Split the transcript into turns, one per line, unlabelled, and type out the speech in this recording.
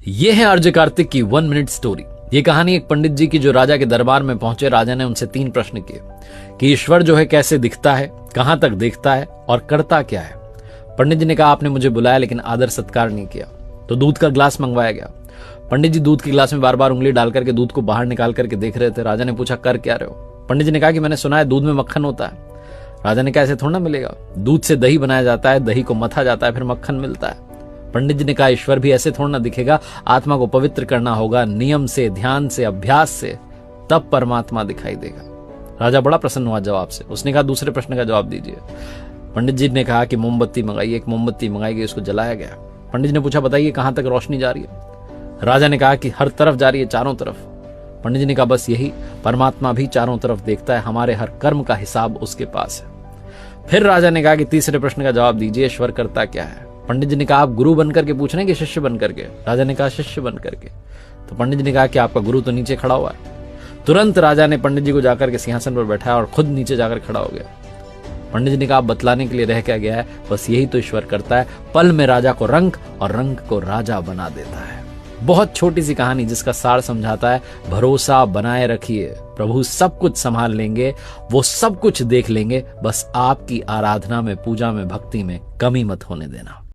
ये है आरजे कार्तिक की 1 मिनट स्टोरी। ये कहानी एक पंडित जी की जो राजा के दरबार में पहुंचे। राजा ने उनसे 3 प्रश्न किए कि ईश्वर जो है कैसे दिखता है, कहां तक देखता है और करता क्या है। पंडित जी ने कहा आपने मुझे बुलाया लेकिन आदर सत्कार नहीं किया। तो दूध का ग्लास मंगवाया गया। पंडित जी दूध के ग्लास में बार बार उंगली डाल करके दूध को बाहर निकाल करके देख रहे थे। राजा ने पूछा कर क्या रहे हो। पंडित जी ने कहा कि मैंने सुना है दूध में मक्खन होता है। राजा ने कहा ऐसे थोड़ा ना मिलेगा, दूध से दही बनाया जाता है, दही को मथा जाता है, फिर मक्खन मिलता है। पंडित जी ने कहा ईश्वर भी ऐसे थोड़ा ना दिखेगा, आत्मा को पवित्र करना होगा नियम से, ध्यान से, अभ्यास से, तब परमात्मा दिखाई देगा। राजा बड़ा प्रसन्न हुआ जवाब से। उसने कहा दूसरे प्रश्न का जवाब दीजिए। पंडित जी ने कहा कि मोमबत्ती मंगाइए। एक मोमबत्ती मंगाई गई, उसको जलाया गया। पंडित जी ने पूछा बताइए कहां तक रोशनी जा रही है। राजा ने कहा कि हर तरफ जा रही है, चारों तरफ। पंडित जी ने कहा बस यही, परमात्मा भी चारों तरफ देखता है, हमारे हर कर्म का हिसाब उसके पास है। फिर राजा ने कहा कि तीसरे प्रश्न का जवाब दीजिए, ईश्वर करता क्या है। पंडित जी ने कहा आप गुरु बनकर के पूछ रहे हैं कि शिष्य बन करके। राजा ने कहा शिष्य बन करके। तो पंडित जी ने कहा कि आपका गुरु तो नीचे खड़ा हुआ है। तुरंत राजा ने पंडित जी को जाकर के सिंहासन पर बैठाया और खुद नीचे जाकर खड़ा हो गया। पंडित जी ने कहा आप बतलाने के लिए रह क्या गया है, बस यही तो ईश्वर करता है, पल में राजा को रंक और रंक को राजा बना देता है। बहुत छोटी सी कहानी जिसका सार समझाता है भरोसा बनाए रखिए, प्रभु सब कुछ संभाल लेंगे, वो सब कुछ देख लेंगे, बस आपकी आराधना में, पूजा में, भक्ति में कमी मत होने देना।